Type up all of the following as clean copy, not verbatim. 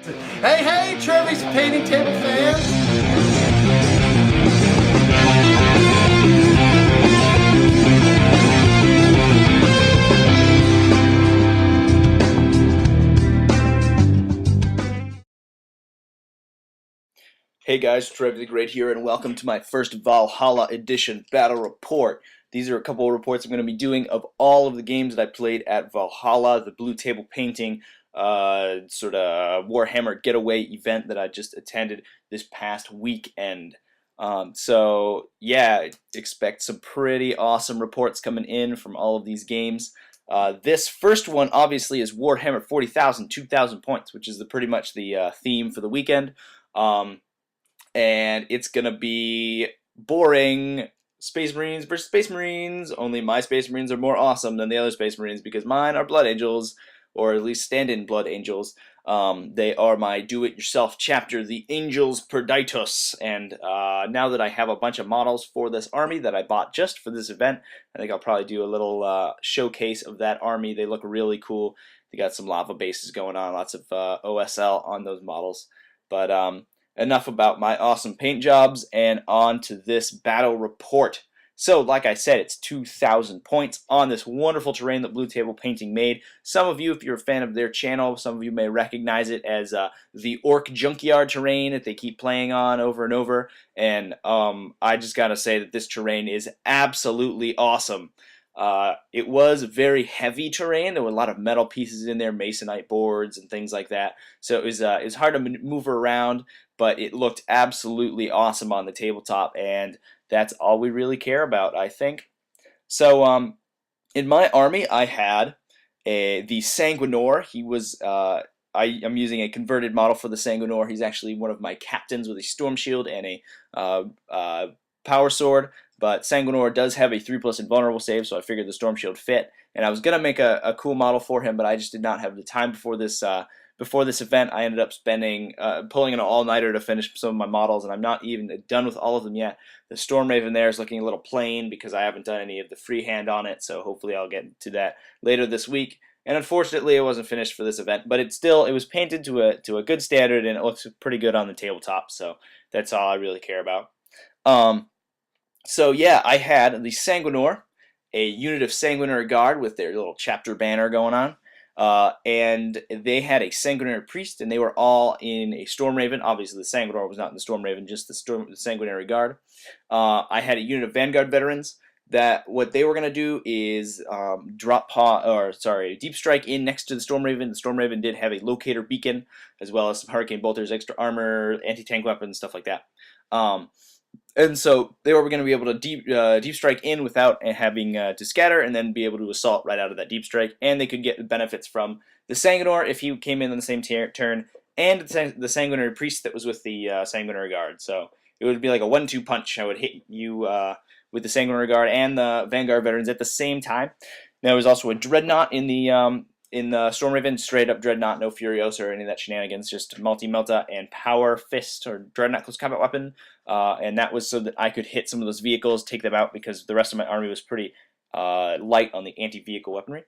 Hey, hey, Trevy's painting table fans! Hey guys, Trevy the Great here, and welcome to my first Valhalla edition battle report. These are a couple of reports I'm going to be doing of all of the games that I played at Valhalla, the blue table painting sort of Warhammer getaway event that I just attended this past weekend. So yeah, expect some pretty awesome reports coming in from all of these games. This first one obviously is Warhammer 40,000, 2,000 points, which is pretty much the theme for the weekend. And it's gonna be boring Space Marines versus Space Marines, only my Space Marines are more awesome than the other Space Marines because mine are Blood Angels, or at least stand-in Blood Angels. They are my do-it-yourself chapter, the Angels Perditus, and now that I have a bunch of models for this army that I bought just for this event, I think I'll probably do a little showcase of that army. They look really cool. They got some lava bases going on, lots of OSL on those models, but enough about my awesome paint jobs, and on to this battle report. So, like I said, it's 2,000 points on this wonderful terrain that Blue Table Painting made. Some of you, if you're a fan of their channel, some of you may recognize it as the Orc Junkyard terrain that they keep playing on over and over. And I just gotta say that this terrain is absolutely awesome. It was very heavy terrain. There were a lot of metal pieces in there, masonite boards and things like that. So it was hard to maneuver around, but it looked absolutely awesome on the tabletop, and that's all we really care about, I think. So in my army, I had the Sanguinor. He was I'm using a converted model for the Sanguinor. He's actually one of my captains with a storm shield and a power sword. But Sanguinor does have a 3+ invulnerable save, so I figured the storm shield fit. And I was gonna make a cool model for him, but I just did not have the time before this event. I ended up pulling an all-nighter to finish some of my models, and I'm not even done with all of them yet. The Storm Raven there is looking a little plain because I haven't done any of the freehand on it, so hopefully I'll get to that later this week. And unfortunately, it wasn't finished for this event, but it was painted to a good standard, and it looks pretty good on the tabletop. So that's all I really care about. So yeah, I had the Sanguinor, a unit of Sanguinary Guard with their little chapter banner going on. And they had a Sanguinary Priest, and they were all in a Storm Raven. Obviously, the Sanguinor was not in the Storm Raven, just the Sanguinary Guard. I had a unit of Vanguard Veterans that what they were going to do is deep strike in next to the Storm Raven. The Storm Raven did have a locator beacon, as well as some Hurricane Bolters, extra armor, anti-tank weapons, stuff like that. And so they were going to be able to deep strike in without having to scatter, and then be able to assault right out of that deep strike. And they could get benefits from the Sanguinor if he came in on the same turn, and the Sanguinary Priest that was with the Sanguinary Guard. So it would be like a 1-2 punch. I would hit you with the Sanguinary Guard and the Vanguard Veterans at the same time. There was also a Dreadnought in the Storm Raven, straight up Dreadnought, no Furiosa or any of that shenanigans, just Multi-Melta and Power Fist, or Dreadnought close combat weapon. And that was so that I could hit some of those vehicles, take them out, because the rest of my army was pretty light on the anti-vehicle weaponry.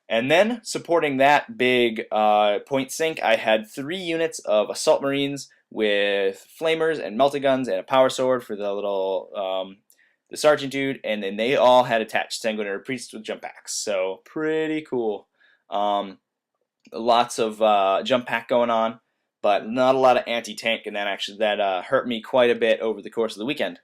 And then, supporting that big point sink, I had 3 units of Assault Marines with Flamers and Multi-Guns and a Power Sword for the little the Sergeant dude, and then they all had attached Sanguinary Priests with jump packs. So, pretty cool. Lots of jump pack going on, but not a lot of anti-tank, and that hurt me quite a bit over the course of the weekend.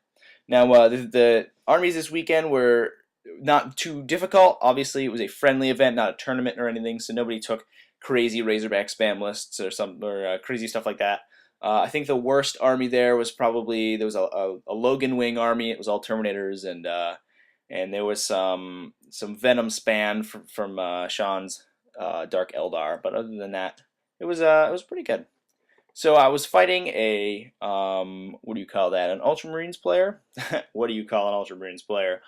Now, the armies this weekend were not too difficult. Obviously, it was a friendly event, not a tournament or anything, so nobody took crazy Razorback spam lists or crazy stuff like that. I think the worst army there was probably there was a Logan Wing army. It was all Terminators, and there was some Venom spam from Sean's Dark Eldar. But other than that, it was pretty good. So I was fighting a what do you call that? An Ultramarines player? What do you call an Ultramarines player?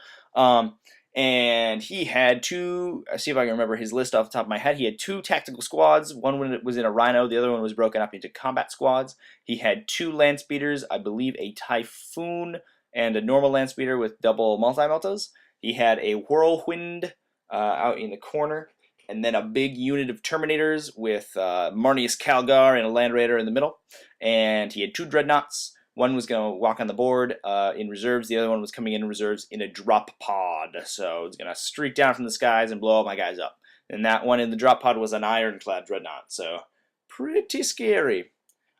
And he had 2. I see if I can remember his list off the top of my head. He had 2 tactical squads. One was in a Rhino. The other one was broken up into combat squads. He had 2 land speeders. I believe a Typhoon and a normal land speeder with double multi-meltas. He had a Whirlwind out in the corner. and then a big unit of Terminators with Marnius Calgar and a Land Raider in the middle. And he had 2 Dreadnoughts. One was going to walk on the board in reserves. The other one was coming in reserves in a drop pod. So it's going to streak down from the skies and blow all my guys up. And that one in the drop pod was an Ironclad Dreadnought. So pretty scary.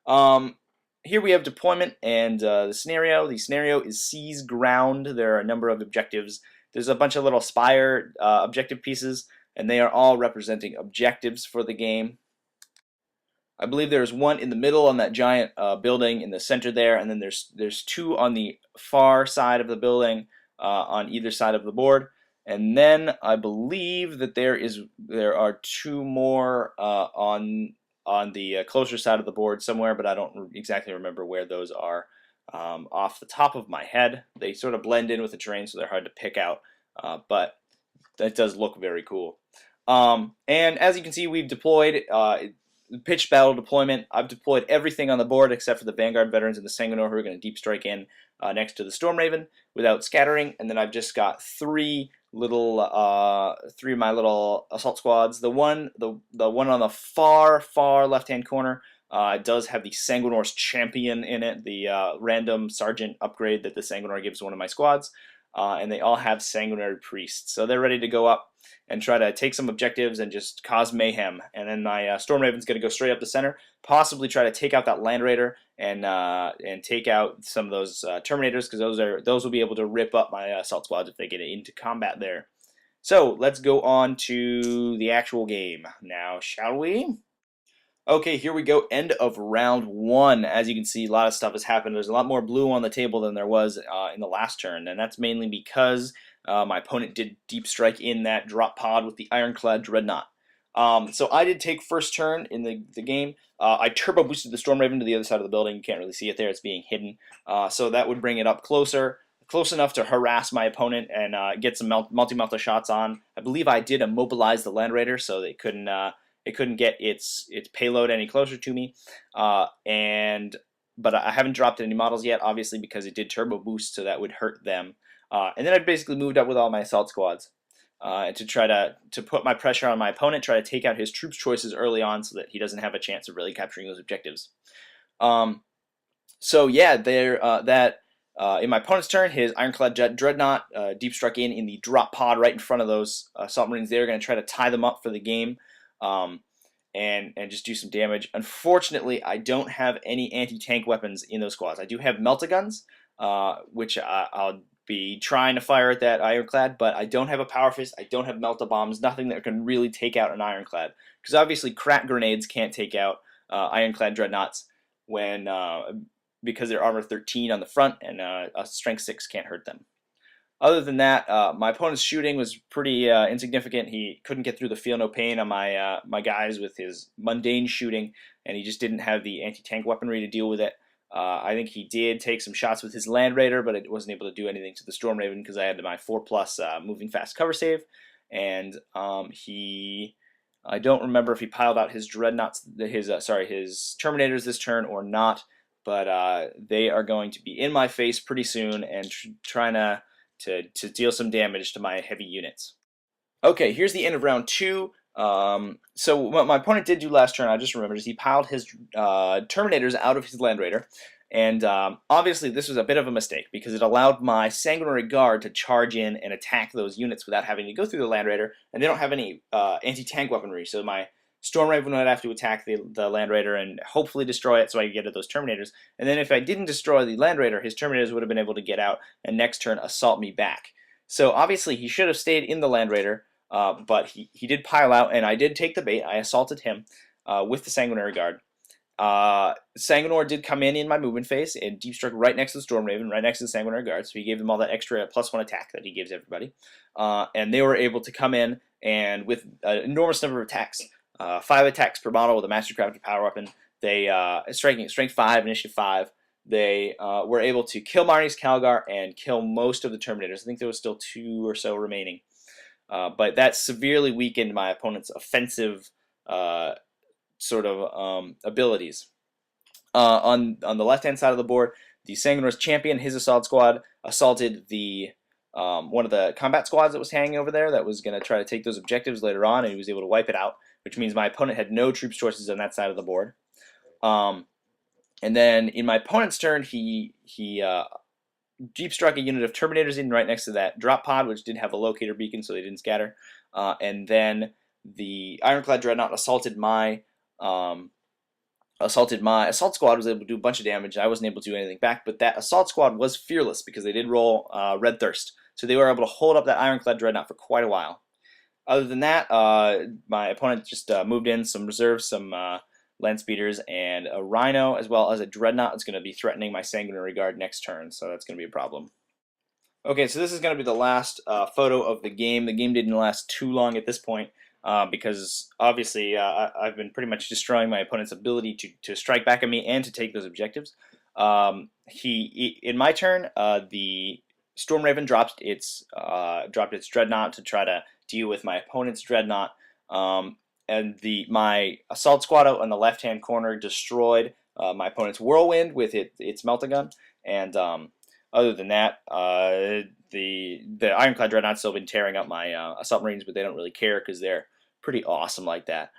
Here we have deployment and the scenario. The scenario is seize ground. There are a number of objectives. There's a bunch of little spire objective pieces, and they are all representing objectives for the game. I believe there's one in the middle on that giant building in the center there, and then there's 2 on the far side of the building on either side of the board. And then I believe that there are 2 more on the closer side of the board somewhere, but I don't exactly remember where those are off the top of my head. They sort of blend in with the terrain, so they're hard to pick out, but that does look very cool. And as you can see, we've deployed pitched battle deployment. I've deployed everything on the board except for the Vanguard veterans and the Sanguinor who are going to deep strike in next to the Storm Raven without scattering, and then I've just got 3 of my little assault squads. The one on the far left hand corner does have the Sanguinor's Champion in it, the random sergeant upgrade that the Sanguinor gives one of my squads, and they all have Sanguinary Priests, so they're ready to go up and try to take some objectives and just cause mayhem. And then my Storm Raven's going to go straight up the center, possibly try to take out that Land Raider and take out some of those Terminators, because those will be able to rip up my assault squads if they get into combat there. So let's go on to the actual game now, shall we? Okay, here we go. End of round 1. As you can see, a lot of stuff has happened. There's a lot more blue on the table than there was in the last turn, and that's mainly because my opponent did deep strike in that drop pod with the Ironclad Dreadnought. So I did take first turn in the game. I turbo boosted the Storm Raven to the other side of the building. You can't really see it there. It's being hidden. So that would bring it up close enough to harass my opponent and get some multi-melta shots on. I believe I did immobilize the Land Raider, so they couldn't get its payload any closer to me. But I haven't dropped any models yet, obviously, because it did turbo boost, so that would hurt them. And then I basically moved up with all my assault squads to try to put my pressure on my opponent, try to take out his troops choices early on so that he doesn't have a chance of really capturing those objectives. So yeah, in my opponent's turn, his Ironclad Dreadnought deep struck in the drop pod right in front of those Assault Marines. They're going to try to tie them up for the game and just do some damage. Unfortunately, I don't have any anti-tank weapons in those squads. I do have Melta Guns, which I'll be trying to fire at that Ironclad, but I don't have a Power Fist, I don't have Melta Bombs, nothing that can really take out an Ironclad. Because obviously crack grenades can't take out Ironclad Dreadnoughts because they're armor 13 on the front, and a strength 6 can't hurt them. Other than that, my opponent's shooting was pretty insignificant. He couldn't get through the Feel No Pain on my guys with his mundane shooting, and he just didn't have the anti-tank weaponry to deal with it. I think he did take some shots with his Land Raider, but it wasn't able to do anything to the Storm Raven because I had my 4+ moving fast cover save, and I don't remember if he piled out his dreadnoughts, his Terminators this turn or not, but they are going to be in my face pretty soon and trying to deal some damage to my heavy units. Okay, here's the end of round 2. So what my opponent did do last turn, I just remembered, is he piled his Terminators out of his Land Raider, and obviously this was a bit of a mistake because it allowed my Sanguinary Guard to charge in and attack those units without having to go through the Land Raider, and they don't have any anti-tank weaponry, so my Storm Raven would have to attack the Land Raider and hopefully destroy it so I could get at those Terminators, and then if I didn't destroy the Land Raider, his Terminators would have been able to get out and next turn assault me back. So obviously he should have stayed in the Land Raider, but he did pile out, and I did take the bait. I assaulted him with the Sanguinary Guard. Sanguinor did come in my movement phase and deep struck right next to the Storm Raven, right next to the Sanguinary Guard, so he gave them all that extra +1 attack that he gives everybody. And they were able to come in, and with an enormous number of attacks, 5 attacks per model with a Mastercrafted power weapon, they, strength 5, initiative 5, they were able to kill Marnius Calgar and kill most of the Terminators. I think there was still 2 or so remaining. But that severely weakened my opponent's offensive abilities. On the left-hand side of the board, the Sanguinor's Champion, his assault squad, assaulted the one of the combat squads that was hanging over there that was going to try to take those objectives later on, and he was able to wipe it out, which means my opponent had no troops choices on that side of the board. And then in my opponent's turn, he deep struck a unit of Terminators in right next to that drop pod, which did have a locator beacon, so they didn't scatter. And then the Ironclad Dreadnought assaulted my assault squad, was able to do a bunch of damage. I wasn't able to do anything back, but that assault squad was fearless because they did roll Red Thirst, so they were able to hold up that Ironclad Dreadnought for quite a while. Other than that, my opponent just moved in some reserves, some land speeders, and a Rhino, as well as a Dreadnought. It's going to be threatening my Sanguinary Guard next turn, so that's going to be a problem. Okay, so this is going to be the last photo of the game. The game didn't last too long at this point because obviously I've been pretty much destroying my opponent's ability to strike back at me and to take those objectives. In my turn, the Storm Raven dropped its Dreadnought to try to deal with my opponent's Dreadnought. And my assault squad out on the left-hand corner destroyed my opponent's Whirlwind with its Melt-A-Gun, and other than that, the Ironclad Dreadnought's still been tearing up my Assault Marines, but they don't really care because they're pretty awesome like that.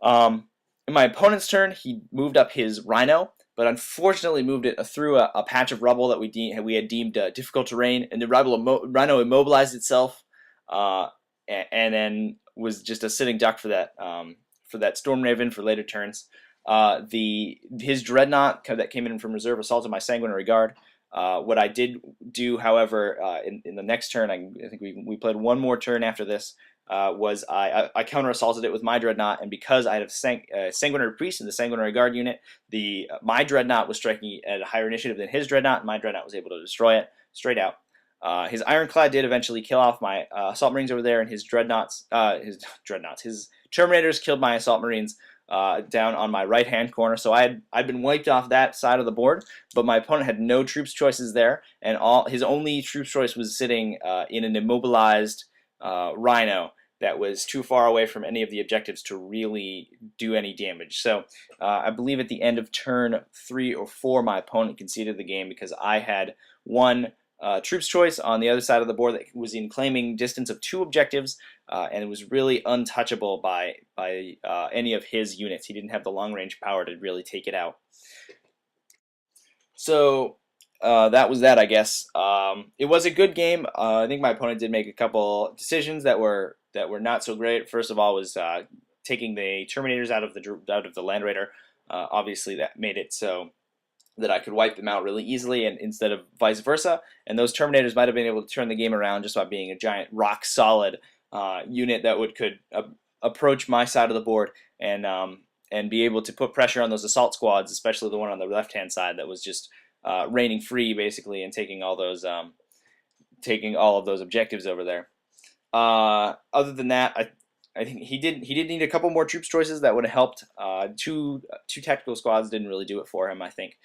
In my opponent's turn, he moved up his Rhino, but unfortunately moved it through a patch of rubble that we had deemed difficult terrain, and the Rhino immobilized itself, and then was just a sitting duck for that Storm Raven for later turns. His Dreadnought that came in from reserve assaulted my Sanguinary Guard. What I did do, however, in the next turn, I think we played one more turn after this, was I counter assaulted it with my Dreadnought, and because I had a Sanguinary Priest in the Sanguinary Guard unit, my Dreadnought was striking at a higher initiative than his Dreadnought, and my Dreadnought was able to destroy it straight out. His Ironclad did eventually kill off my Assault Marines over there, and his Terminators killed my Assault Marines down on my right-hand corner. So I'd been wiped off that side of the board, but my opponent had no troops choices there, and his only troops choice was sitting in an immobilized Rhino that was too far away from any of the objectives to really do any damage. So I believe at the end of turn 3 or 4, my opponent conceded the game because I had one troops choice on the other side of the board that was in claiming distance of 2 objectives, and it was really untouchable by any of his units. He didn't have the long range power to really take it out. So that was that, I guess. It was a good game. I think my opponent did make a couple decisions that were not so great. First of all was taking the Terminators out of the Land Raider. Obviously that made it so that I could wipe them out really easily, and instead of vice versa. And those Terminators might have been able to turn the game around just by being a giant rock solid unit that could approach my side of the board and be able to put pressure on those assault squads, especially the one on the left hand side that was just reigning free basically and taking all of those objectives over there. Other than that, I think he did need a couple more troops choices that would have helped. Two tactical squads didn't really do it for him, I think.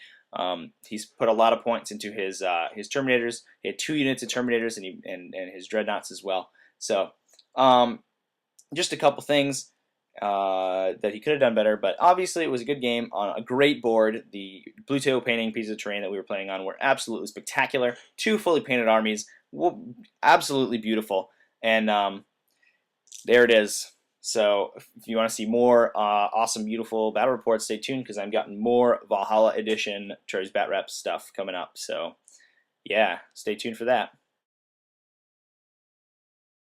He's put a lot of points into his Terminators. He had 2 units of Terminators and his Dreadnoughts as well. So just a couple things that he could have done better, but obviously it was a good game on a great board. The blue tail painting pieces of terrain that we were playing on were absolutely spectacular. 2 fully painted armies, absolutely beautiful, and there it is. So if you want to see more awesome, beautiful battle reports, stay tuned because I've gotten more Valhalla edition Trevy's Batreps stuff coming up. So yeah, stay tuned for that.